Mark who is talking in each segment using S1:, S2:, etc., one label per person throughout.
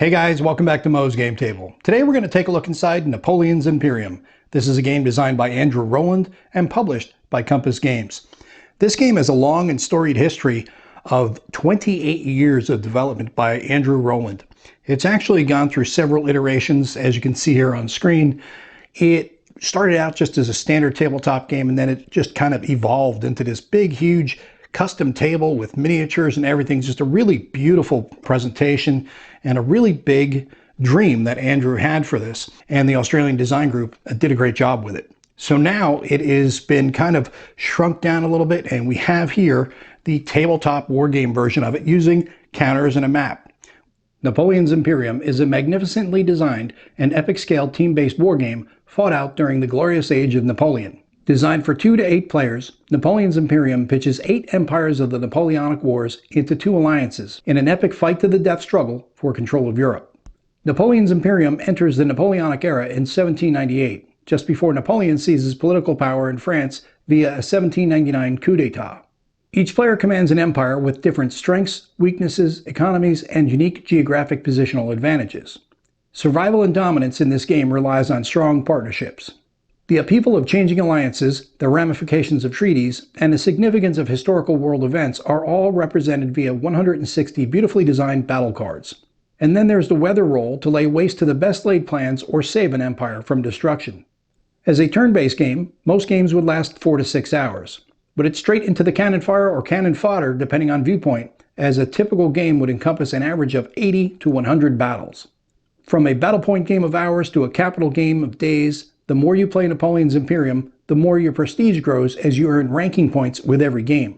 S1: Hey guys, welcome back to Mo's Game Table. Today we're going to take a look inside Napoleon's Imperium. This is a game designed by Andrew Rowland and published by Compass Games. This game has a long and storied history of 28 years of development by Andrew Rowland. It's actually gone through several iterations, as you can see here on screen. It started out just as a standard tabletop game, and then it just kind of evolved into this big, huge custom table with miniatures and everything. Just a really beautiful presentation and a really big dream that Andrew had for this. And the Australian design group did a great job with it. So now it has been kind of shrunk down a little bit, and we have here the tabletop war game version of it using counters and a map. Napoleon's Imperium is a magnificently designed and epic-scale team-based war game fought out during the glorious age of Napoleon. Designed for 2 to 8 players, Napoleon's Imperium pitches 8 empires of the Napoleonic Wars into 2 alliances in an epic fight-to-the-death struggle for control of Europe. Napoleon's Imperium enters the Napoleonic era in 1798, just before Napoleon seizes political power in France via a 1799 coup d'etat. Each player commands an empire with different strengths, weaknesses, economies, and unique geographic positional advantages. Survival and dominance in this game relies on strong partnerships. The upheaval of changing alliances, the ramifications of treaties, and the significance of historical world events are all represented via 160 beautifully designed battle cards. And then there's the weather roll to lay waste to the best laid plans or save an empire from destruction. As a turn-based game, most games would last 4 to 6 hours, but it's straight into the cannon fire or cannon fodder depending on viewpoint, as a typical game would encompass an average of 80 to 100 battles. From a battle point game of hours to a capital game of days, the more you play Napoleon's Imperium, the more your prestige grows as you earn ranking points with every game.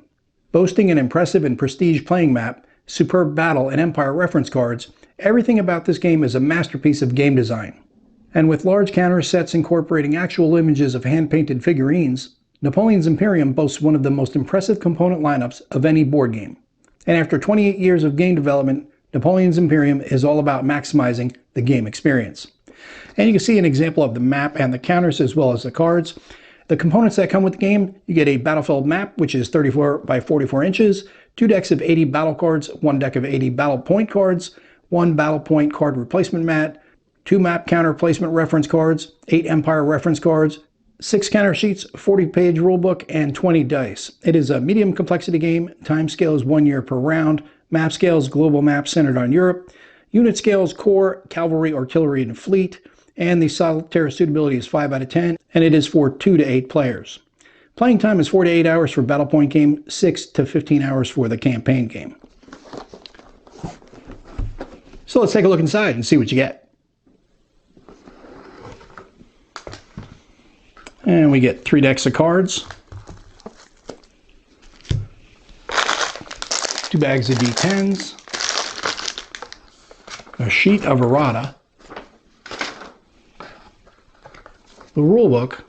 S1: Boasting an impressive and prestige playing map, superb battle and empire reference cards, everything about this game is a masterpiece of game design. And with large counter sets incorporating actual images of hand-painted figurines, Napoleon's Imperium boasts one of the most impressive component lineups of any board game. And after 28 years of game development, Napoleon's Imperium is all about maximizing the game experience. And you can see an example of the map and the counters as well as the cards. The components that come with the game, you get a battlefield map, which is 34 by 44 inches, 2 decks of 80 battle cards, 1 deck of 80 battle point cards, 1 battle point card replacement mat, 2 map counter placement reference cards, 8 empire reference cards, 6 counter sheets, 40-page rulebook, and 20 dice. It is a medium complexity game. Time scale is 1 year per round. Map scale is global map centered on Europe. Unit scale is corps, cavalry, artillery, and fleet. And the solitaire suitability is 5 out of 10, and it is for 2 to 8 players. Playing time is 4 to 8 hours for battle point game, 6 to 15 hours for the campaign game. So let's take a look inside and see what you get. And we get 3 decks of cards, 2 bags of D10s, a sheet of errata, the rulebook,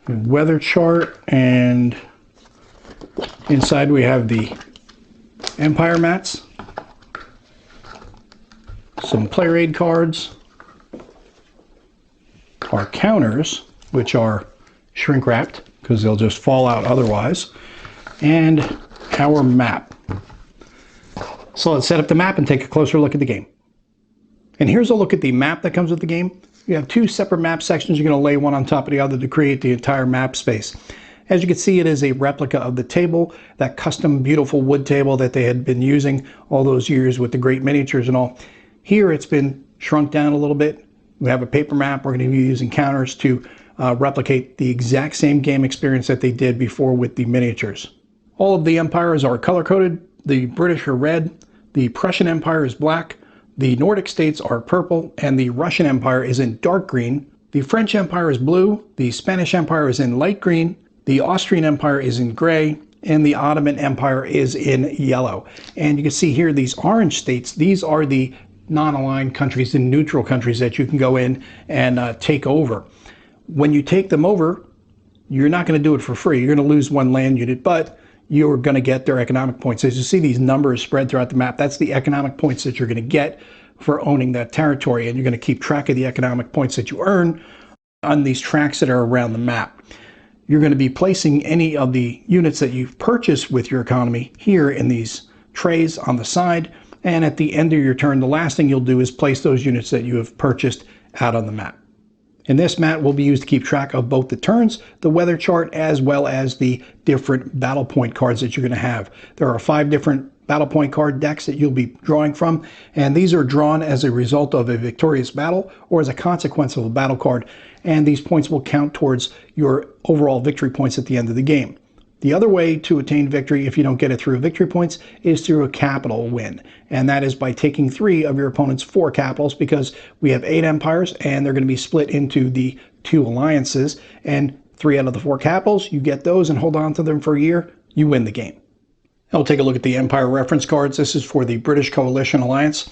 S1: weather chart, and inside we have the empire mats, some player aid cards, our counters, which are shrink wrapped because they'll just fall out otherwise, and our map. So let's set up the map and take a closer look at the game. And here's a look at the map that comes with the game. You have 2 separate map sections. You're going to lay one on top of the other to create the entire map space. As you can see, it is a replica of the table, that custom beautiful wood table that they had been using all those years with the great miniatures and all. Here it's been shrunk down a little bit. We have a paper map. We're going to be using counters to replicate the exact same game experience that they did before with the miniatures. All of the empires are color-coded. The British are red, the Prussian Empire is black, the Nordic states are purple, and the Russian Empire is in dark green. The French Empire is blue, the Spanish Empire is in light green, the Austrian Empire is in gray, and the Ottoman Empire is in yellow. And you can see here these orange states, these are the non-aligned countries and neutral countries that you can go in and take over. When you take them over, you're not going to do it for free. You're going to lose 1 land unit, but you're going to get their economic points. As you see these numbers spread throughout the map, that's the economic points that you're going to get for owning that territory, and you're going to keep track of the economic points that you earn on these tracks that are around the map. You're going to be placing any of the units that you've purchased with your economy here in these trays on the side, And at the end of your turn, the last thing you'll do is place those units that you have purchased out on the map. And this mat will be used to keep track of both the turns, the weather chart, as well as the different battle point cards that you're going to have. There are 5 different battle point card decks that you'll be drawing from, and these are drawn as a result of a victorious battle or as a consequence of a battle card, and these points will count towards your overall victory points at the end of the game. The other way to attain victory, if you don't get it through victory points, is through a capital win. And that is by taking 3 of your opponent's 4 capitals, because we have 8 empires and they're going to be split into the 2 alliances. And 3 out of the 4 capitals, you get those and hold on to them for a year, you win the game. Now we'll take a look at the empire reference cards. This is for the British Coalition Alliance.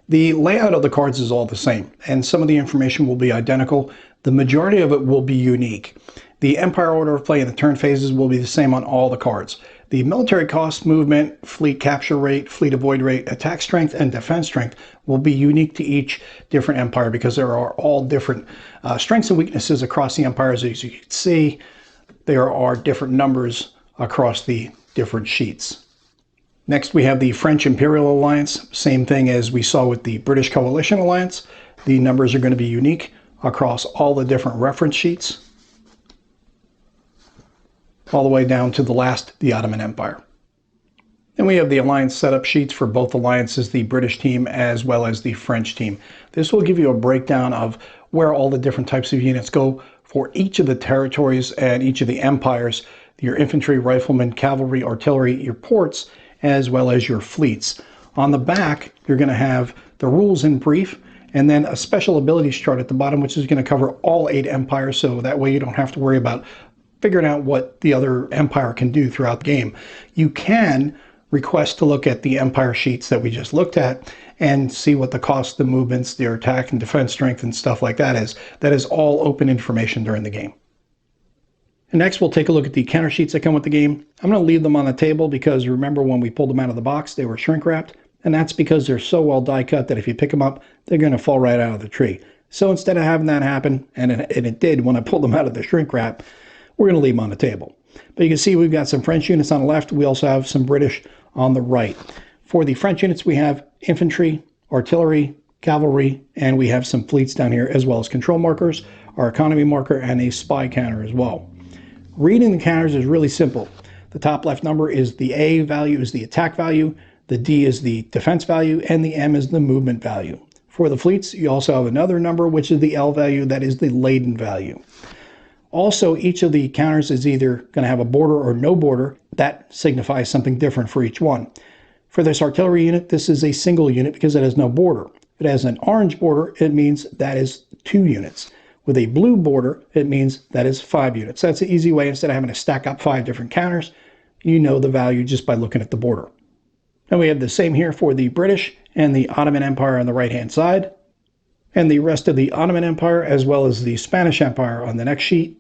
S1: The layout of the cards is all the same, and some of the information will be identical. The majority of it will be unique. The empire order of play and the turn phases will be the same on all the cards. The military cost, movement, fleet capture rate, fleet avoid rate, attack strength, and defense strength will be unique to each different empire, because there are all different strengths and weaknesses across the empires. As you can see, there are different numbers across the different sheets. Next, we have the French Imperial Alliance. Same thing as we saw with the British Coalition Alliance. The numbers are going to be unique across all the different reference sheets, all the way down to the last, the Ottoman Empire. Then we have the alliance setup sheets for both alliances, the British team as well as the French team. This will give you a breakdown of where all the different types of units go for each of the territories and each of the empires, your infantry, riflemen, cavalry, artillery, your ports, as well as your fleets. On the back, you're going to have the rules in brief, and then a special abilities chart at the bottom, which is going to cover all 8 empires, so that way you don't have to worry about figuring out what the other empire can do throughout the game. You can request to look at the empire sheets that we just looked at and see what the cost, the movements, their attack and defense strength and stuff like that is. That is all open information during the game. And next we'll take a look at the counter sheets that come with the game. I'm going to leave them on the table because remember when we pulled them out of the box, they were shrink wrapped, and that's because they're so well die cut that if you pick them up, they're going to fall right out of the tree. So instead of having that happen, and it did when I pulled them out of the shrink wrap, we're going to leave them on the table. But you can see we've got some French units on the left. We also have some British on the right. For the French units, we have infantry, artillery, cavalry, and we have some fleets down here, as well as control markers, our economy marker, and a spy counter as well. Reading the counters is really simple. The top left number is the A value, is the attack value, the D is the defense value, and the M is the movement value. For the fleets, you also have another number, which is the L value, that is the laden value. Also, each of the counters is either going to have a border or no border. That signifies something different for each one. For this artillery unit, this is a single unit because it has no border. If it has an orange border, it means that is 2 units. With a blue border, it means that is 5 units. That's an easy way. Instead of having to stack up 5 different counters, you know the value just by looking at the border. And we have the same here for the British and the Ottoman Empire on the right-hand side, and the rest of the Ottoman Empire as well as the Spanish Empire on the next sheet.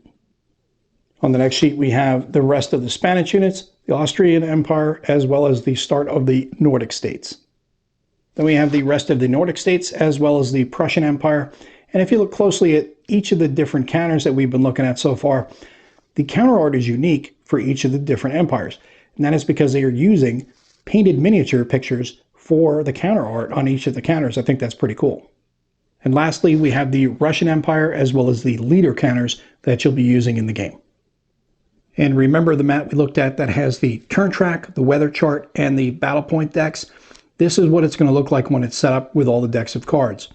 S1: On the next sheet, we have the rest of the Spanish units, the Austrian Empire, as well as the start of the Nordic states. Then we have the rest of the Nordic states, as well as the Prussian Empire. And if you look closely at each of the different counters that we've been looking at so far, the counter art is unique for each of the different empires. And that is because they are using painted miniature pictures for the counter art on each of the counters. I think that's pretty cool. And lastly, we have the Russian Empire, as well as the leader counters that you'll be using in the game. And remember the map we looked at that has the turn track, the weather chart, and the battle point decks. This is what it's going to look like when it's set up with all the decks of cards.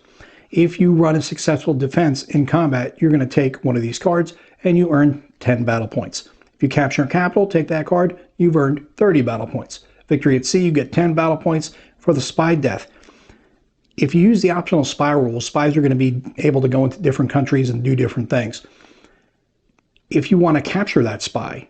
S1: If you run a successful defense in combat, you're going to take one of these cards and you earn 10 battle points. If you capture a capital, take that card, you've earned 30 battle points. Victory at sea, you get 10 battle points. For the spy death, if you use the optional spy rule, spies are going to be able to go into different countries and do different things. If you want to capture that spy,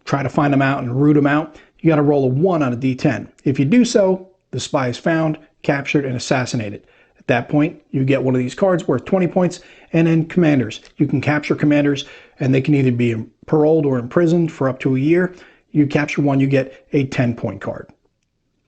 S1: try to find them out and root them out, you got to roll a 1 on a d10. If you do so, the spy is found, captured, and assassinated. At that point, you get one of these cards worth 20 points, and then commanders. You can capture commanders, and they can either be paroled or imprisoned for up to a year. You capture one, you get a 10-point card.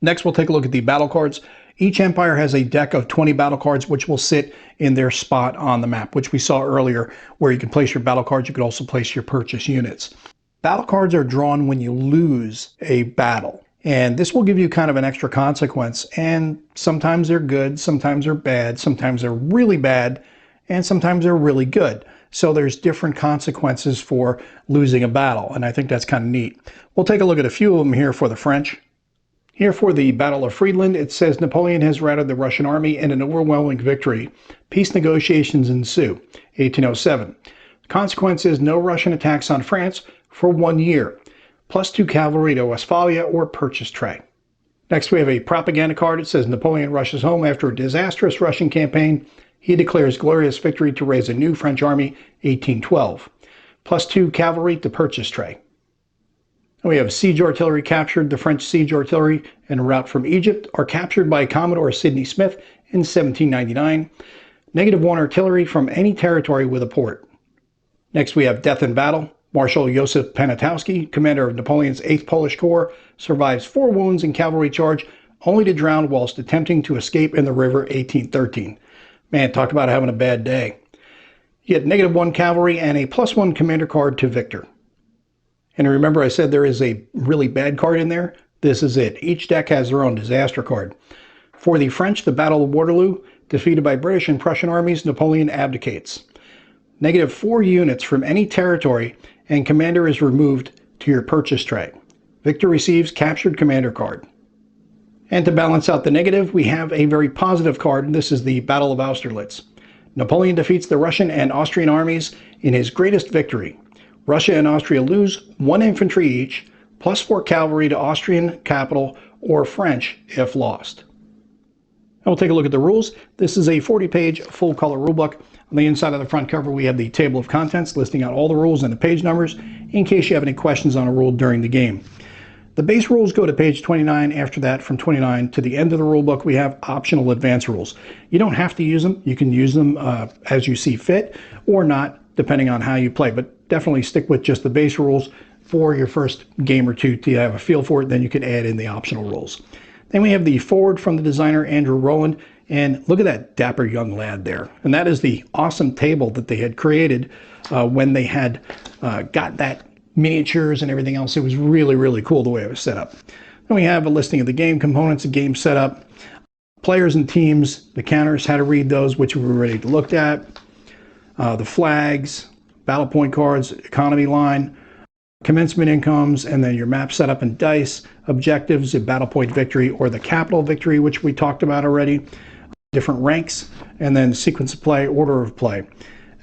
S1: Next, we'll take a look at the battle cards. Each empire has a deck of 20 battle cards, which will sit in their spot on the map, which we saw earlier, where you can place your battle cards. You could also place your purchase units. Battle cards are drawn when you lose a battle. And this will give you kind of an extra consequence. And sometimes they're good, sometimes they're bad, sometimes they're really bad, and sometimes they're really good. So there's different consequences for losing a battle, and I think that's kind of neat. We'll take a look at a few of them here for the French. Here for the Battle of Friedland, it says Napoleon has routed the Russian army in an overwhelming victory. Peace negotiations ensue, 1807. The consequence is no Russian attacks on France for 1 year. +2 cavalry to Westphalia or purchase tray. Next we have a propaganda card. It says Napoleon rushes home after a disastrous Russian campaign. He declares glorious victory to raise a new French army, 1812. +2 cavalry to purchase tray. And we have siege artillery captured. The French siege artillery en route from Egypt are captured by Commodore Sidney Smith in 1799. -1 artillery from any territory with a port. Next we have death in battle. Marshal Joseph Poniatowski, commander of Napoleon's 8th Polish Corps, survives 4 wounds in cavalry charge, only to drown whilst attempting to escape in the river, 1813. Man, talk about having a bad day. You get -1 cavalry and a +1 commander card to victor. And remember I said there is a really bad card in there? This is it. Each deck has their own disaster card. For the French, the Battle of Waterloo, defeated by British and Prussian armies, Napoleon abdicates. -4 units from any territory and commander is removed to your purchase tray. Victor receives captured commander card. And to balance out the negative, we have a very positive card, and this is the Battle of Austerlitz. Napoleon defeats the Russian and Austrian armies in his greatest victory. Russia and Austria lose 1 infantry each, +4 cavalry to Austrian capital or French if lost. And we'll take a look at the rules. This is a 40-page full-color rulebook. On the inside of the front cover, we have the table of contents listing out all the rules and the page numbers in case you have any questions on a rule during the game. The base rules go to page 29. After that, from 29 to the end of the rulebook, we have optional advanced rules. You don't have to use them. You can use them as you see fit or not, depending on how you play. But definitely stick with just the base rules for your first game or two to have a feel for it. Then you can add in the optional rules. Then we have the forward from the designer, Andrew Rowland. And look at that dapper young lad there. And that is the awesome table that they had created when they had got that miniatures and everything else. It was really, really cool the way it was set up. Then we have a listing of the game components, the game setup, players and teams, the counters, how to read those, which we were ready to look at, the flags, battle point cards, economy line, commencement incomes, and then your map setup and dice, objectives, a battle point victory or the capital victory, which we talked about already, different ranks, and then sequence of play, order of play,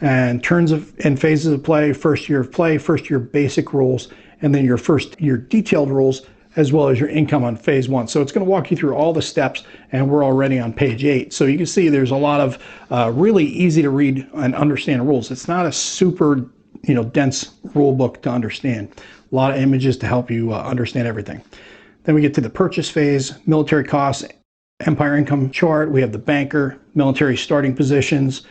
S1: and turns of and phases of play, first year of play, first year basic rules, and then your first year detailed rules, as well as your income on phase 1. So it's going to walk you through all the steps, and we're already on page 8. So you can see there's a lot of really easy to read and understand rules. It's not a super dense rule book to understand. A lot of images to help you understand everything. Then we get to the purchase phase, military costs, empire income chart. We have the banker, military starting positions.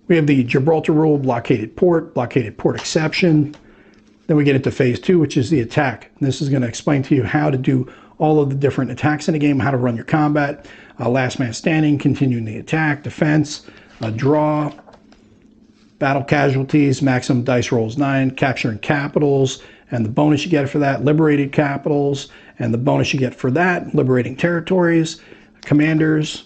S1: We have the Gibraltar rule, blockaded port exception. Then we get into phase 2, which is the attack. This is going to explain to you how to do all of the different attacks in the game, how to run your combat, last man standing, continuing the attack, defense, draw, battle casualties, maximum dice rolls 9, capturing capitals, and the bonus you get for that, liberated capitals, and the bonus you get for that, liberating territories, commanders,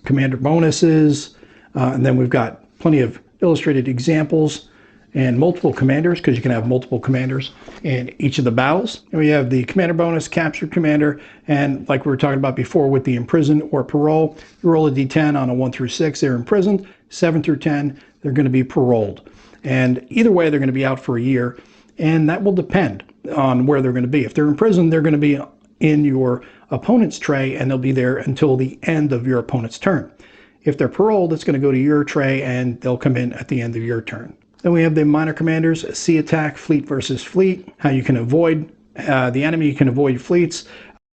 S1: commander bonuses, and then we've got plenty of illustrated examples and multiple commanders, because you can have multiple commanders in each of the battles. And we have the commander bonus, captured commander, and like we were talking about before with the imprison or parole, you roll a d10 on a 1 through 6, they're imprisoned, 7 through 10, they're going to be paroled. And either way, they're going to be out for a year, and that will depend on where they're going to be. If they're in prison, they're going to be in your opponent's tray, and they'll be there until the end of your opponent's turn. If they're paroled, it's going to go to your tray, and they'll come in at the end of your turn. Then we have the minor commanders, sea attack, fleet versus fleet, how you can avoid the enemy, you can avoid fleets,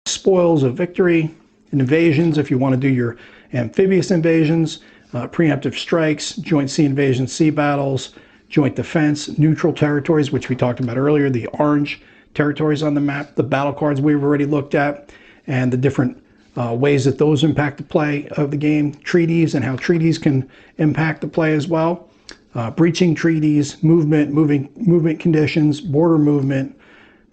S1: spoils of victory, invasions if you want to do your amphibious invasions, preemptive strikes, joint sea invasions, sea battles, joint defense, neutral territories, which we talked about earlier, the orange territories on the map, the battle cards we've already looked at, and the different ways that those impact the play of the game, treaties and how treaties can impact the play as well. Breaching treaties, movement conditions, border movement,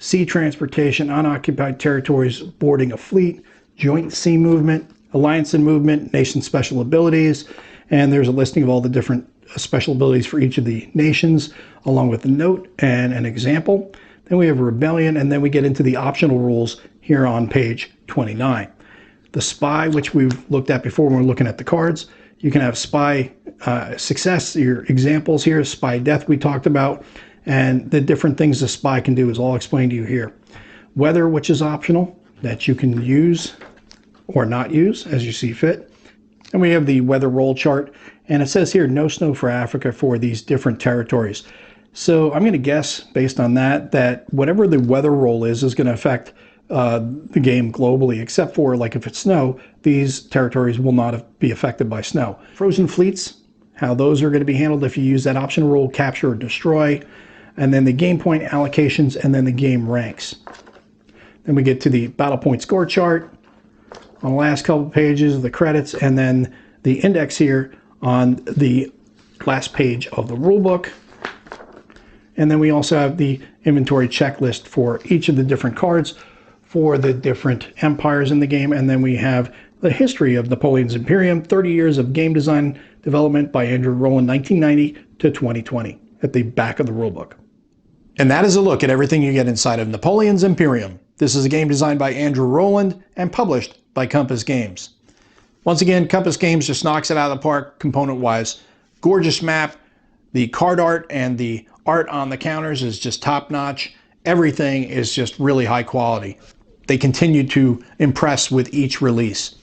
S1: sea transportation, unoccupied territories, boarding a fleet, joint sea movement, alliance and movement, nation special abilities, and there's a listing of all the different special abilities for each of the nations, along with a note and an example. Then we have rebellion, and then we get into the optional rules here on page 29. The spy, which we've looked at before when we're looking at the cards. You can have spy success, your examples here, spy death we talked about, and the different things the spy can do is all explained to you here. Weather, which is optional, that you can use or not use as you see fit. And we have the weather roll chart, and it says here no snow for Africa for these different territories. So I'm going to guess based on that whatever the weather roll is going to affect the game globally, except for like if it's snow, these territories will not be affected by snow. Frozen fleets, how those are going to be handled if you use that option rule, capture or destroy, and then the game point allocations, and then the game ranks. Then we get to the battle point score chart on the last couple pages, the credits, and then the index here on the last page of the rulebook. And then we also have the inventory checklist for each of the different cards for the different empires in the game. And then we have the history of Napoleon's Imperium, 30 years of game design development by Andrew Rowland, 1990 to 2020, at the back of the rulebook. And that is a look at everything you get inside of Napoleon's Imperium. This is a game designed by Andrew Rowland and published by Compass Games. Once again, Compass Games just knocks it out of the park component-wise. Gorgeous map. The card art and the art on the counters is just top-notch. Everything is just really high quality. They continue to impress with each release.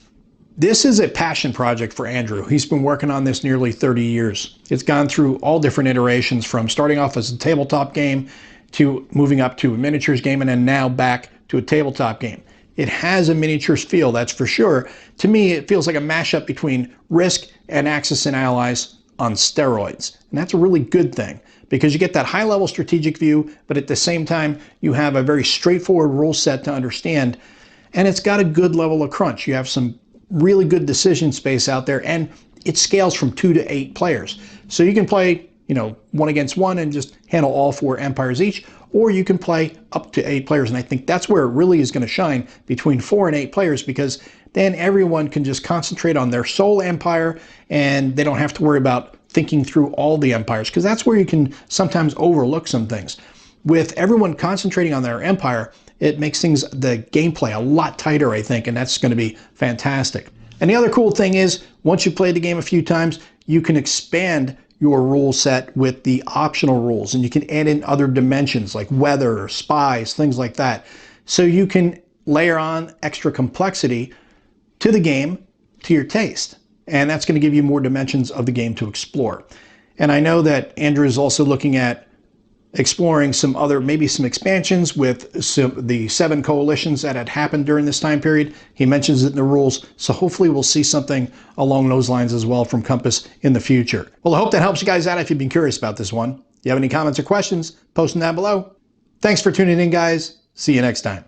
S1: This is a passion project for Andrew. He's been working on this nearly 30 years. It's gone through all different iterations, from starting off as a tabletop game to moving up to a miniatures game, and then now back to a tabletop game. It has a miniatures feel, that's for sure. To me, it feels like a mashup between Risk and Axis and Allies on steroids. And that's a really good thing, because you get that high-level strategic view, but at the same time, you have a very straightforward rule set to understand, and it's got a good level of crunch. You have some really good decision space out there, and it scales from 2 to 8 players. So you can play, 1 against 1 and just handle all 4 empires each, or you can play up to 8 players. And I think that's where it really is going to shine, between 4 and 8 players, because then everyone can just concentrate on their sole empire, and they don't have to worry about thinking through all the empires, because that's where you can sometimes overlook some things. With everyone concentrating on their empire, it makes the gameplay a lot tighter, I think, and that's going to be fantastic. And the other cool thing is, once you play the game a few times, you can expand your rule set with the optional rules, and you can add in other dimensions like weather, spies, things like that. So you can layer on extra complexity to the game to your taste, and that's going to give you more dimensions of the game to explore. And I know that Andrew is also looking at exploring maybe some expansions with the 7 coalitions that had happened during this time period. He mentions it in the rules, so hopefully we'll see something along those lines as well from Compass in the future. Well, I hope that helps you guys out if you've been curious about this one. If you have any comments or questions, post them down below. Thanks for tuning in, guys. See you next time.